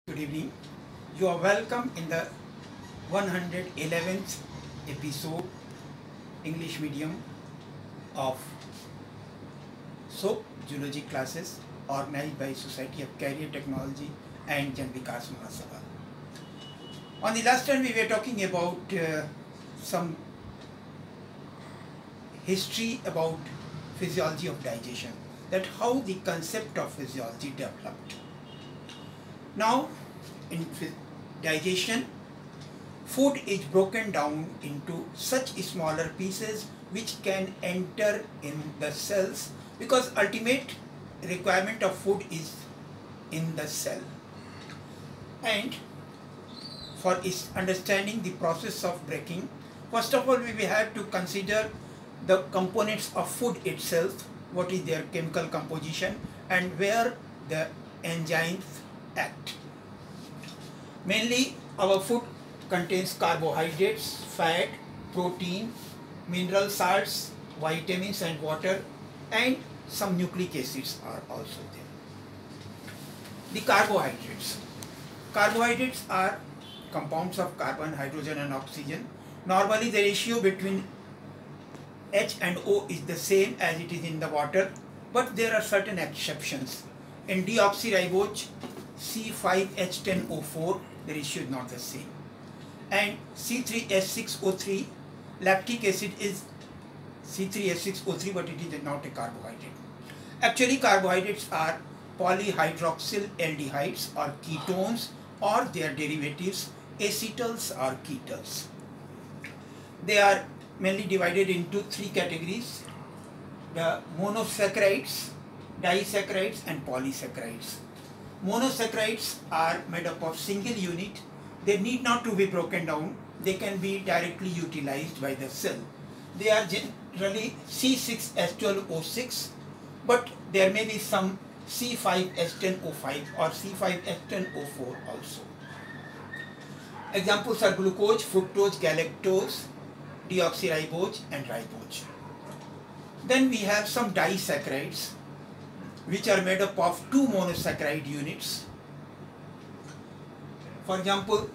Good evening. You are welcome in the 111th episode English medium of SOAP Geology classes organized by Society of Career Technology and Jan Vikas Mahasabha. On the last time we were talking about some history about physiology of digestion, that how the concept of physiology developed. Now in digestion, food is broken down into such smaller pieces which can enter in the cells, because ultimate requirement of food is in the cell. And for understanding the process of breaking, first of all we will have to consider the components of food itself, what is their chemical composition and where the enzymes act. Mainly our food contains carbohydrates, fat, protein, mineral salts, vitamins and water, and some nucleic acids are also there. The carbohydrates. Carbohydrates are compounds of carbon, hydrogen and oxygen. Normally the ratio between H and O is the same as it is in the water, but there are certain exceptions. In deoxyribose C5H10O4, the ratio is not the same. And C3H6O3, lactic acid is C3H6O3, but it is not a carbohydrate. Actually, carbohydrates are polyhydroxyl aldehydes or ketones or their derivatives, acetals or ketones. They are mainly divided into three categories: the monosaccharides, disaccharides and polysaccharides. Monosaccharides are made up of single unit. They need not to be broken down. They can be directly utilized by the cell. They are generally C6H12O6, but there may be some C5H10O5 or C5H10O4 also. Examples are glucose, fructose, galactose, deoxyribose and ribose. Then we have some disaccharides, which are made up of two monosaccharide units. For example,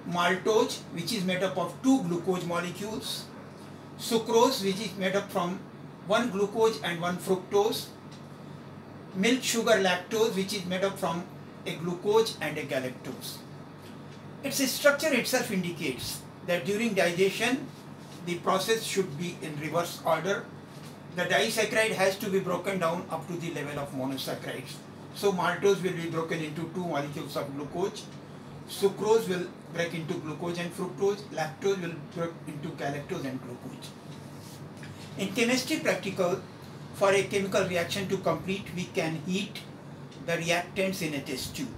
maltose, which is made up of two glucose molecules, sucrose, which is made up from one glucose and one fructose, milk sugar lactose, which is made up from a glucose and a galactose. Its structure itself indicates that during digestion the process should be in reverse order. The disaccharide has to be broken down up to the level of monosaccharides. So maltose will be broken into two molecules of glucose, sucrose will break into glucose and fructose, lactose will break into galactose and glucose. In chemistry practical, for a chemical reaction to complete, we can heat the reactants in a test tube.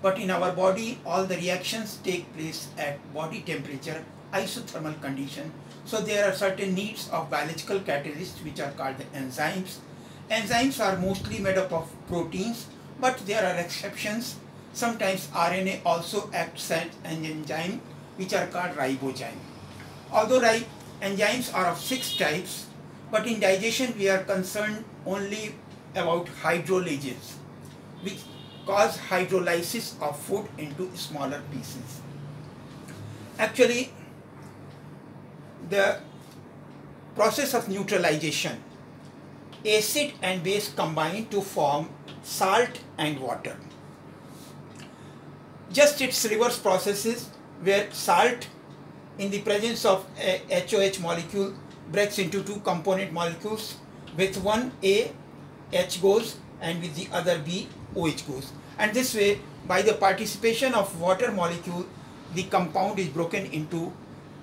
But in our body, all the reactions take place at body temperature, isothermal condition. So there are certain needs of biological catalysts which are called the enzymes. Enzymes are mostly made up of proteins, but there are exceptions. Sometimes RNA also acts as an enzyme, which are called ribozyme. Although enzymes are of 6 types, but in digestion we are concerned only about hydrolases, which cause hydrolysis of food into smaller pieces. Actually, the process of neutralization, acid and base combine to form salt and water. Just its reverse processes, where salt in the presence of a HOH molecule breaks into two component molecules. With one A, H goes, and with the other B, OH goes. And this way, by the participation of water molecule, the compound is broken into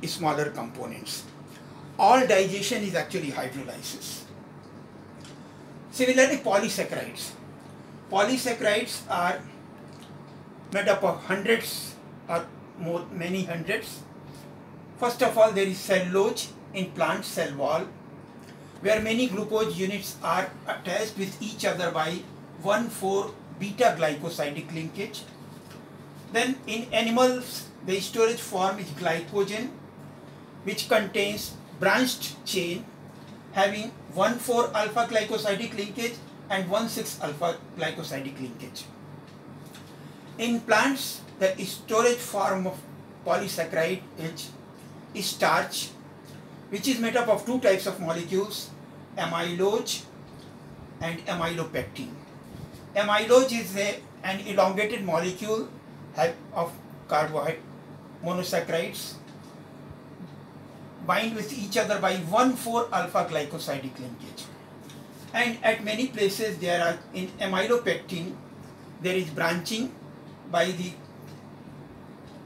smaller components. All digestion is actually hydrolysis. Similarly, polysaccharides. Polysaccharides are made up of hundreds or more, many hundreds. First of all, there is cellulose in plant cell wall, where many glucose units are attached with each other by 1,4 beta glycosidic linkage. Then in animals, the storage form is glycogen, which contains branched chain having 1,4 alpha glycosidic linkage and 1,6 alpha glycosidic linkage. In plants, the storage form of polysaccharide is starch, which is made up of two types of molecules, amylose and amylopectin. Amylose is an elongated molecule of carbohydrate monosaccharides bind with each other by 1,4 alpha glycosidic linkage. And at many places there are, in amylopectin, there is branching by the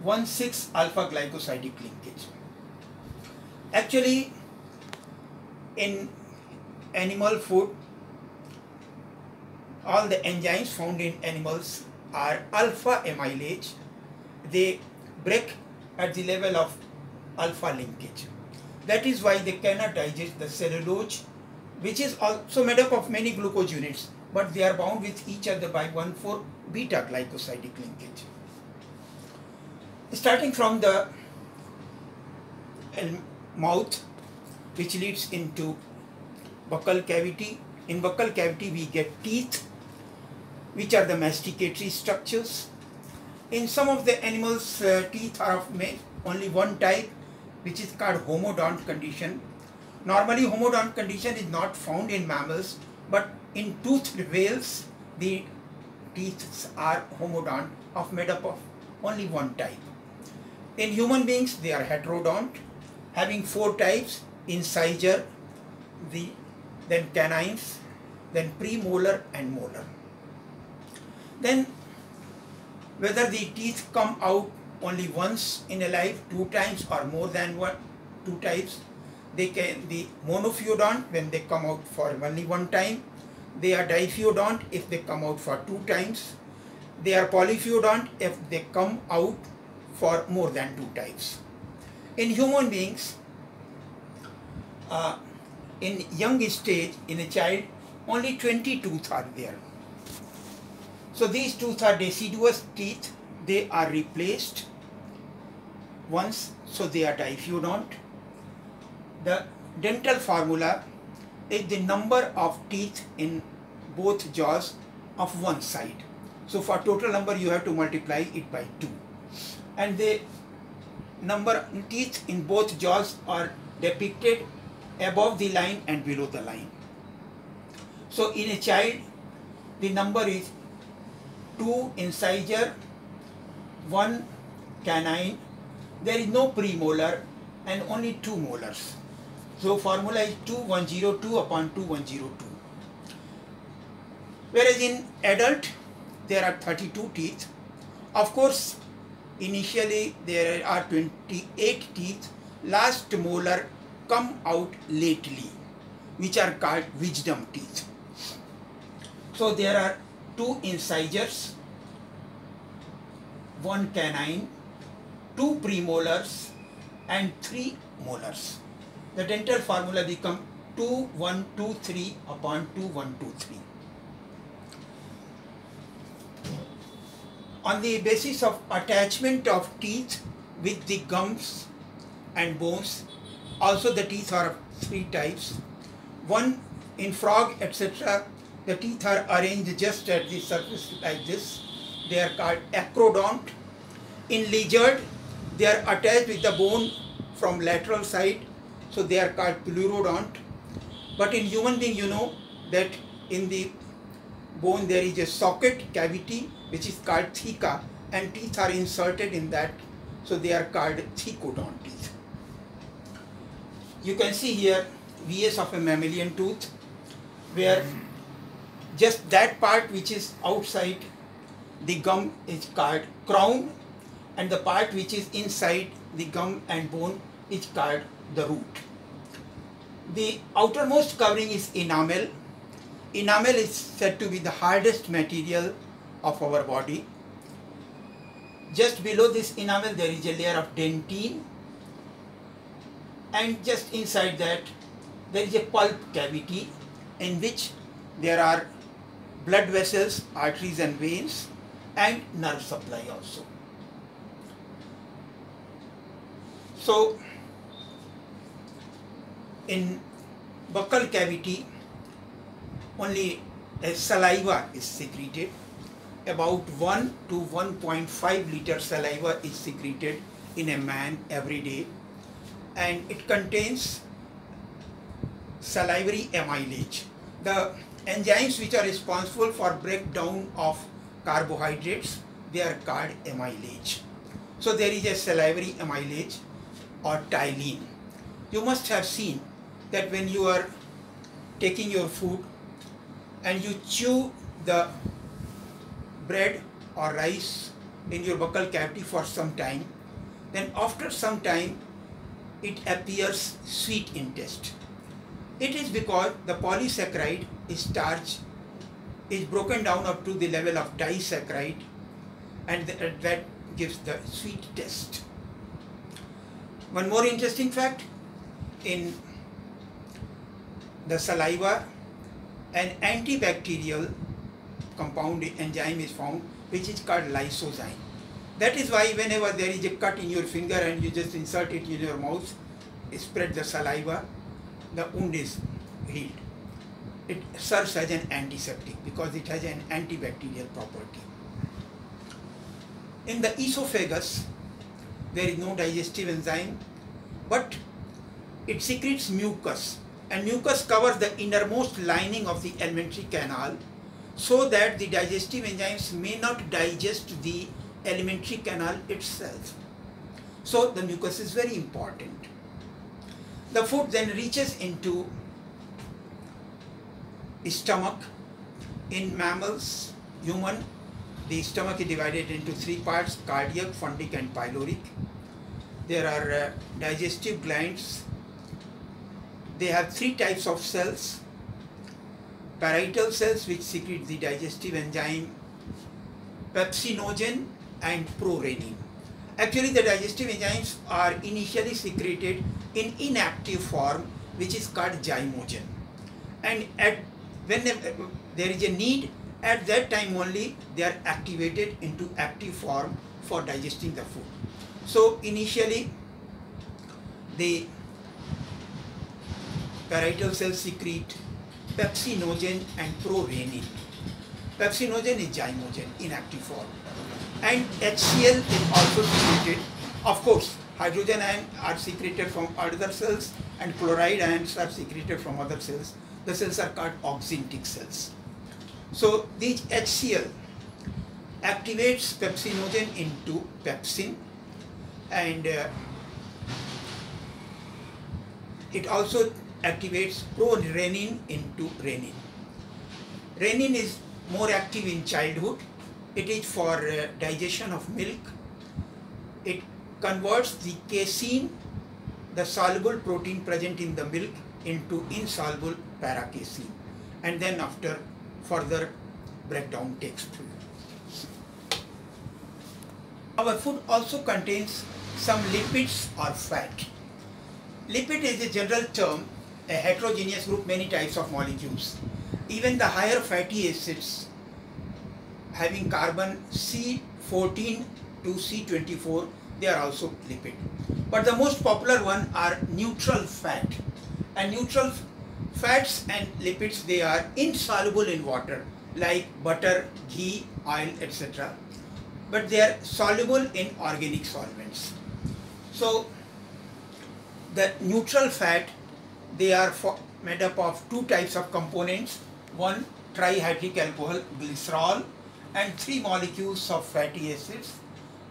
1,6 alpha glycosidic linkage. Actually, in animal food, all the enzymes found in animals are alpha amylase. They break at the level of alpha linkage. That is why they cannot digest the cellulose, which is also made up of many glucose units, but they are bound with each other by 1,4 beta glycosidic linkage. Starting from the mouth, which leads into buccal cavity. In buccal cavity we get teeth, which are the masticatory structures. In some of the animals, teeth are of only one type, which is called homodont condition. Normally homodont condition is not found in mammals, but in toothed whales the teeth are homodont, made up of only one type. In human beings they are heterodont, having four types: incisor, then canines, then premolar and molar. Then whether the teeth come out only once in a life, two times, or more than two times, they can be monophyodont when they come out for only one time. They are diphyodont if they come out for two times. They are polyphyodont if they come out for more than two times. In human beings, in young stage, in a child, only 20 teeth are there. So these teeth are deciduous teeth. They are replaced once, so they are diphyodont. The dental formula is the number of teeth in both jaws of one side. So for total number you have to multiply it by 2. And the number of teeth in both jaws are depicted above the line and below the line. So in a child the number is 2 incisor, 1 canine, there is no premolar and only 2 molars. So formula is 2102 upon 2102. Whereas in adult there are 32 teeth. Of course, initially there are 28 teeth. Last molar come out lately, which are called wisdom teeth. So there are 2 incisors, 1 canine, 2 premolars and 3 molars. The dental formula becomes 2123 upon 2123. On the basis of attachment of teeth with the gums and bones, also the teeth are of 3 types. One, in frog, etc., the teeth are arranged just at the surface like this. They are called acrodont. In lizard, they are attached with the bone from lateral side, so they are called pleurodont. But in human being, you know that in the bone there is a socket cavity which is called theca, and teeth are inserted in that, so they are called thecodont teeth. You can see here VS of a mammalian tooth, where just that part which is outside the gum is called crown, and the part which is inside the gum and bone is called the root. The outermost covering is enamel. Enamel is said to be the hardest material of our body. Just below this enamel there is a layer of dentine, and just inside that there is a pulp cavity in which there are blood vessels, arteries and veins, and nerve supply also. So in buccal cavity only saliva is secreted, about 1 to 1.5 liter saliva is secreted in a man every day, and it contains salivary amylase. The enzymes which are responsible for breakdown of carbohydrates, they are called amylase. So there is a salivary amylase or ptyalin. You must have seen that when you are taking your food and you chew the bread or rice in your buccal cavity for some time, then after some time it appears sweet in taste. It is because the polysaccharide starch is broken down up to the level of disaccharide, and that gives the sweet taste. One more interesting fact, in the saliva an antibacterial compound enzyme is found which is called lysozyme. That is why whenever there is a cut in your finger and you just insert it in your mouth, spread the saliva, the wound is healed. It serves as an antiseptic because it has an antibacterial property. In the esophagus, there is no digestive enzyme, but it secretes mucus, and mucus covers the innermost lining of the alimentary canal so that the digestive enzymes may not digest the alimentary canal itself. So the mucus is very important. The food then reaches into stomach. In mammals, human, the stomach is divided into three parts: cardiac, fundic and pyloric. There are digestive glands. They have three types of cells: parietal cells which secrete the digestive enzyme pepsinogen and prorenin. Actually the digestive enzymes are initially secreted in inactive form, which is called zymogen, and when there is a need, at that time only they are activated into active form for digesting the food. So initially the parietal cells secrete pepsinogen and prorenin. Pepsinogen is zymogen, inactive form, and HCl is also secreted. Of course, hydrogen ions are secreted from other cells and chloride ions are secreted from other cells. The cells are called oxyntic cells. So these HCl activates pepsinogen into pepsin, and it also activates prorenin into renin. Renin is more active in childhood. It is for digestion of milk. It converts the casein, the soluble protein present in the milk, into insoluble paracasein, and then after further breakdown takes place. Our food also contains some lipids or fat. Lipid is a general term, a heterogeneous group, many types of molecules. Even the higher fatty acids having carbon C14 to C24, they are also lipid. But the most popular one are neutral fat. And neutral fats and lipids, they are insoluble in water, like butter, ghee, oil, etc. But they are soluble in organic solvents. So the neutral fat, they are made up of two types of components: one, trihydric alcohol, glycerol, and three molecules of fatty acids,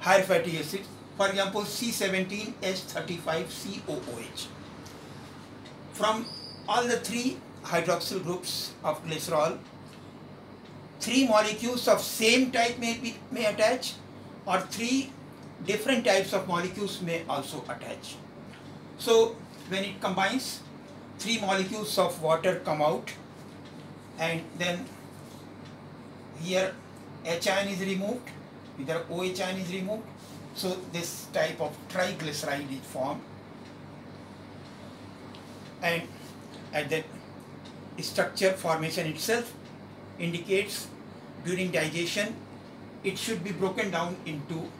higher fatty acids, for example C17H35COOH. From all the three hydroxyl groups of glycerol, three molecules of same type may attach, or three different types of molecules may also attach. So when it combines, three molecules of water come out, and then here H ion is removed, either OH ion is removed. So this type of triglyceride is formed, and at the structure formation itself indicates during digestion it should be broken down into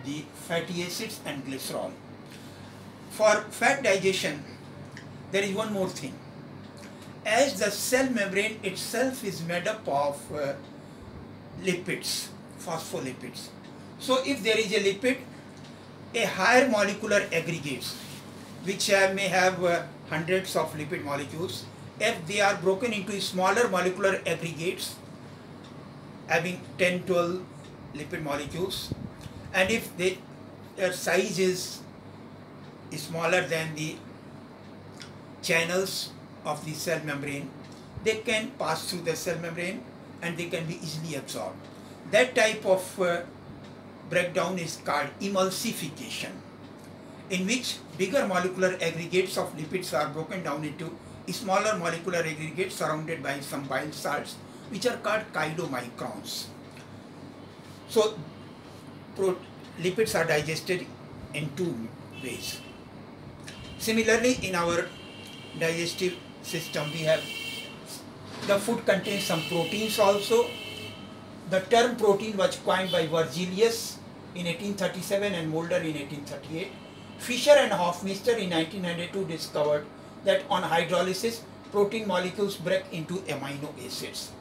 the fatty acids and glycerol. For fat digestion, there is one more thing. As the cell membrane itself is made up of lipids, phospholipids. So if there is a lipid, a higher molecular aggregates which may have hundreds of lipid molecules, if they are broken into smaller molecular aggregates having 10-12 lipid molecules, and if their size is smaller than the channels of the cell membrane, they can pass through the cell membrane and they can be easily absorbed. That type of breakdown is called emulsification, in which bigger molecular aggregates of lipids are broken down into smaller molecular aggregates surrounded by some bile salts, which are called chylomicrons. So lipids are digested in two ways. Similarly, in our digestive system, we have the food contains some proteins also. The term protein was coined by Berzelius in 1837 and Mulder in 1838. Fischer and Hofmeister in 1902 discovered that on hydrolysis, protein molecules break into amino acids.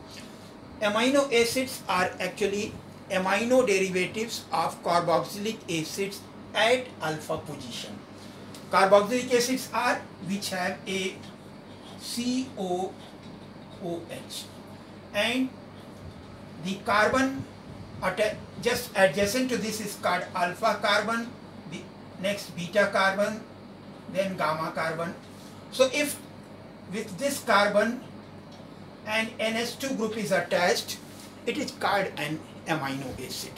Amino acids are actually amino derivatives of carboxylic acids at alpha position. Carboxylic acids are which have a COOH, and the carbon just adjacent to this is called alpha carbon, the next beta carbon, then gamma carbon. So if with this carbon an NH2 group is attached, it is called an amino acid.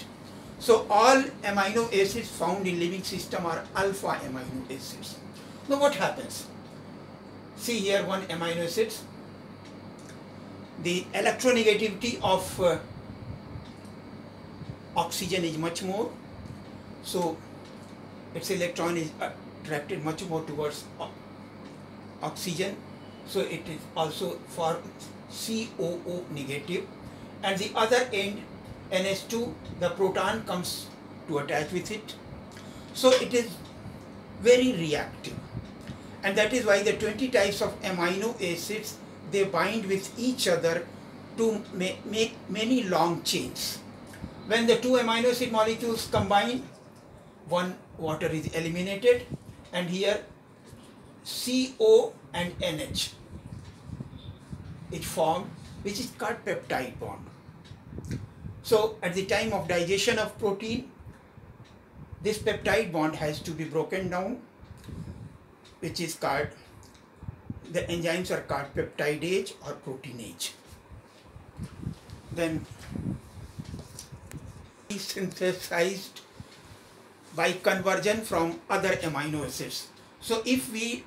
So all amino acids found in living system are alpha amino acids. Now what happens? See here one amino acid. The electronegativity of oxygen is much more, so its electron is attracted much more towards oxygen, so it is also for COO negative, and the other end NH2, the proton comes to attach with it, so it is very reactive, and that is why the 20 types of amino acids, they bind with each other to make many long chains. When the two amino acid molecules combine, one water is eliminated, and here CO and NH is formed, which is called peptide bond. So at the time of digestion of protein, this peptide bond has to be broken down, which is called, the enzymes are called peptidase or proteinase. Then is synthesized by conversion from other amino acids. So if we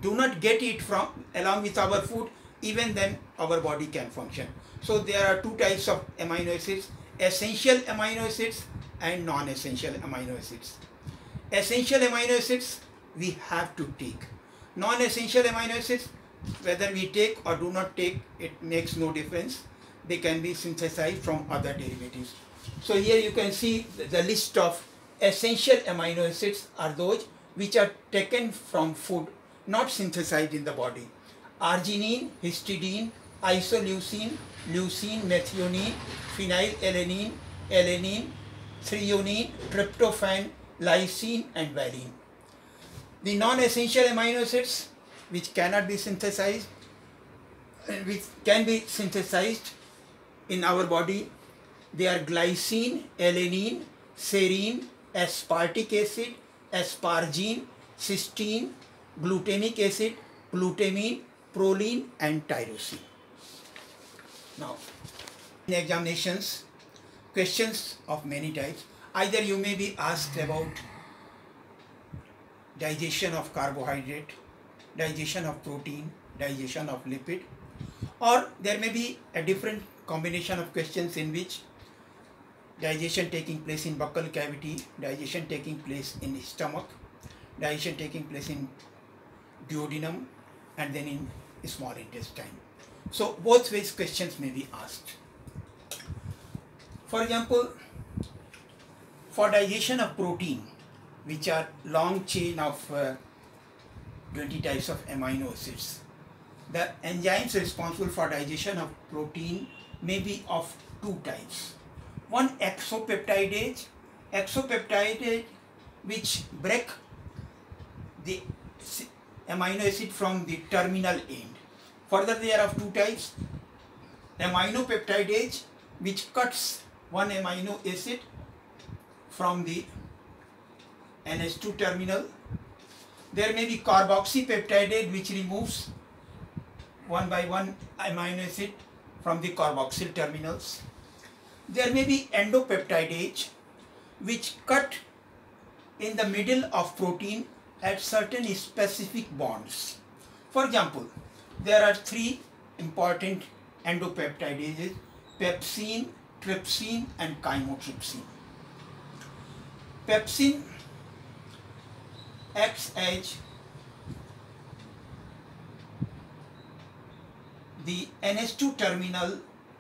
do not get it from along with our food, even then our body can function. So there are two types of amino acids: essential amino acids and non-essential amino acids. Essential amino acids we have to take. Non-essential amino acids, whether we take or do not take, it makes no difference. They can be synthesized from other derivatives. So here you can see the list of essential amino acids are those which are taken from food, not synthesized in the body. Arginine, histidine, isoleucine, leucine, methionine, phenylalanine, alanine, threonine, tryptophan, lysine and valine. The non-essential amino acids which cannot be synthesized, which can be synthesized in our body, they are glycine, alanine, serine, aspartic acid, aspargine, cysteine, glutamic acid, glutamine, proline and tyrosine. Now, in examinations, questions of many types, either you may be asked about digestion of carbohydrate, digestion of protein, digestion of lipid, or there may be a different combination of questions in which digestion taking place in buccal cavity, digestion taking place in stomach, digestion taking place in duodenum, and then in small intestine. So both ways questions may be asked. For example, for digestion of protein, which are long chain of 20 types of amino acids, the enzymes responsible for digestion of protein may be of two types. one exopeptidase which break the amino acid from the terminal end. Further, there are two types: aminopeptidase which cuts one amino acid from the NH2 terminal. There may be carboxypeptidase which removes one by one amino acid from the carboxyl terminals. There may be endopeptidase which cut in the middle of protein at certain specific bonds. For example, there are three important endopeptidases: pepsin, trypsin and chymotrypsin. Pepsin acts as the NH2 terminal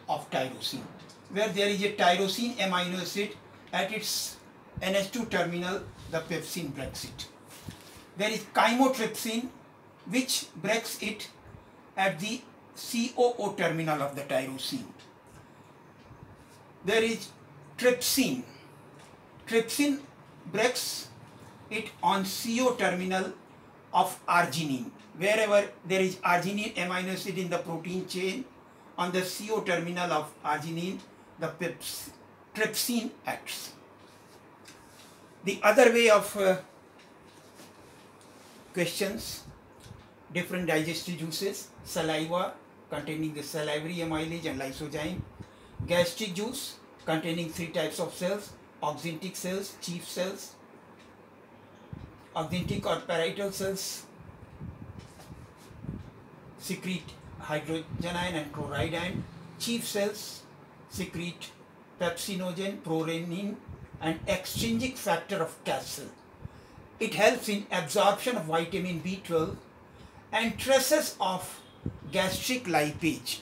of tyrosine. Where there is a tyrosine amino acid at its NH2 terminal, the pepsin breaks it. There is chymotrypsin which breaks it at the COO terminal of the tyrosine. There is trypsin. Trypsin breaks it on CO terminal of arginine. Wherever there is arginine amino acid in the protein chain, on the CO terminal of arginine, the trypsin acts. The other way of questions: different digestive juices, saliva containing the salivary amylase and lysozyme, gastric juice containing three types of cells: oxyntic cells, chief cells. Oxyntic or parietal cells secrete hydrogen ion and chloride ion. Chief cells secrete pepsinogen, prorenin and extrinsic factor of Cas. It helps in absorption of vitamin B12, and traces of gastric lipase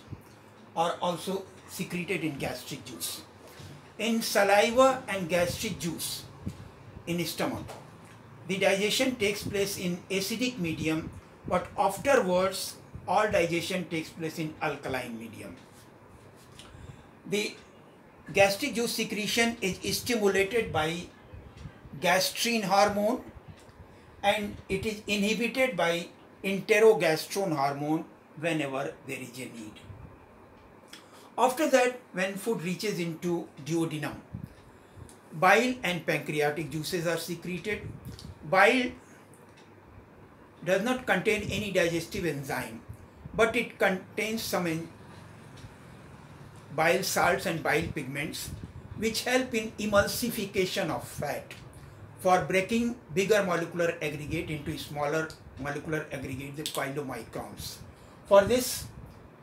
are also secreted in gastric juice. In saliva and gastric juice in stomach, the digestion takes place in acidic medium, but afterwards all digestion takes place in alkaline medium. The gastric juice secretion is stimulated by gastrin hormone, and it is inhibited by enterogastrone hormone whenever there is a need. After that, when food reaches into duodenum, bile and pancreatic juices are secreted. Bile does not contain any digestive enzyme, but it contains some bile salts and bile pigments which help in emulsification of fat for breaking bigger molecular aggregate into smaller molecular aggregate, the chylomicrons. For this,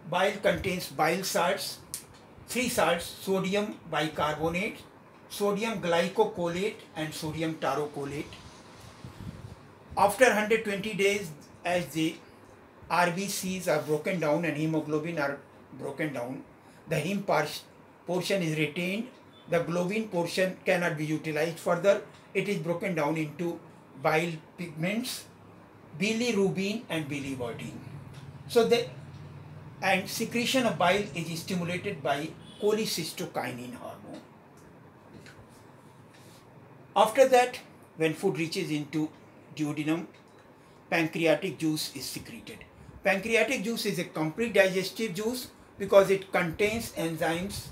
bile contains bile salts, three salts: sodium bicarbonate, sodium glycocholate and sodium taurocolate. After 120 days, as the RBCs are broken down and hemoglobin are broken down, the heme portion is retained. The globin portion cannot be utilized further. It is broken down into bile pigments, bilirubin and biliverdin. So and secretion of bile is stimulated by cholecystokinin hormone. After that, when food reaches into duodenum, pancreatic juice is secreted. Pancreatic juice is a complete digestive juice because it contains enzymes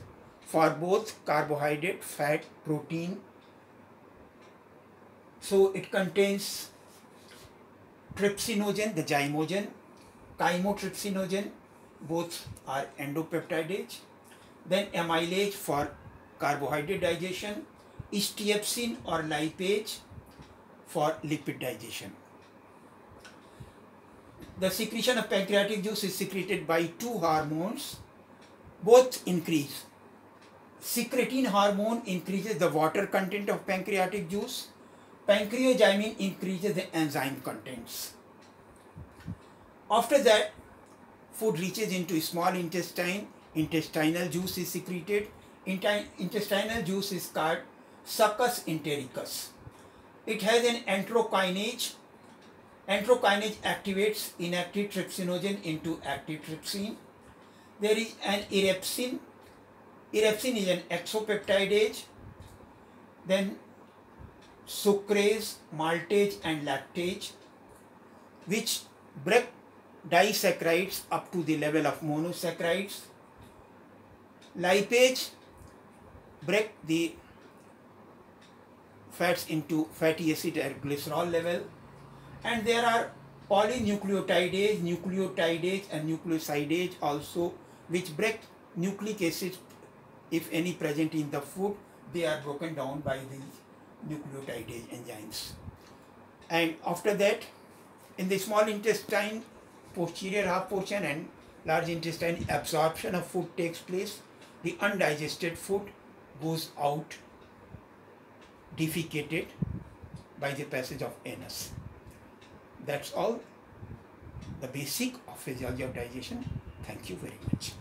for both carbohydrate, fat, protein. So it contains trypsinogen, the zymogen, chymotrypsinogen, both are endopeptidase. Then amylase for carbohydrate digestion, stiepsin or lipase for lipid digestion. The secretion of pancreatic juice is secreted by two hormones. Both increase. Secretin hormone increases the water content of pancreatic juice. Pancreogymin increases the enzyme contents. After that, food reaches into small intestine. Intestinal juice is secreted. Intestinal juice is called succus entericus. It has an enterokinase. Enterokinase activates inactive trypsinogen into active trypsin. There is an erepsin Erepsin is an exopeptidase. Then sucrase, maltase and lactase, which break disaccharides up to the level of monosaccharides. Lipase break the fats into fatty acid at glycerol level. And there are polynucleotidase, nucleotidase and nucleosidase also, which break nucleic acids if any present in the food. They are broken down by the nucleotidase enzymes. And after that, in the small intestine, posterior half portion and large intestine, absorption of food takes place. The undigested food goes out defecated by the passage of anus. That's all the basic of physiology of digestion. Thank you very much.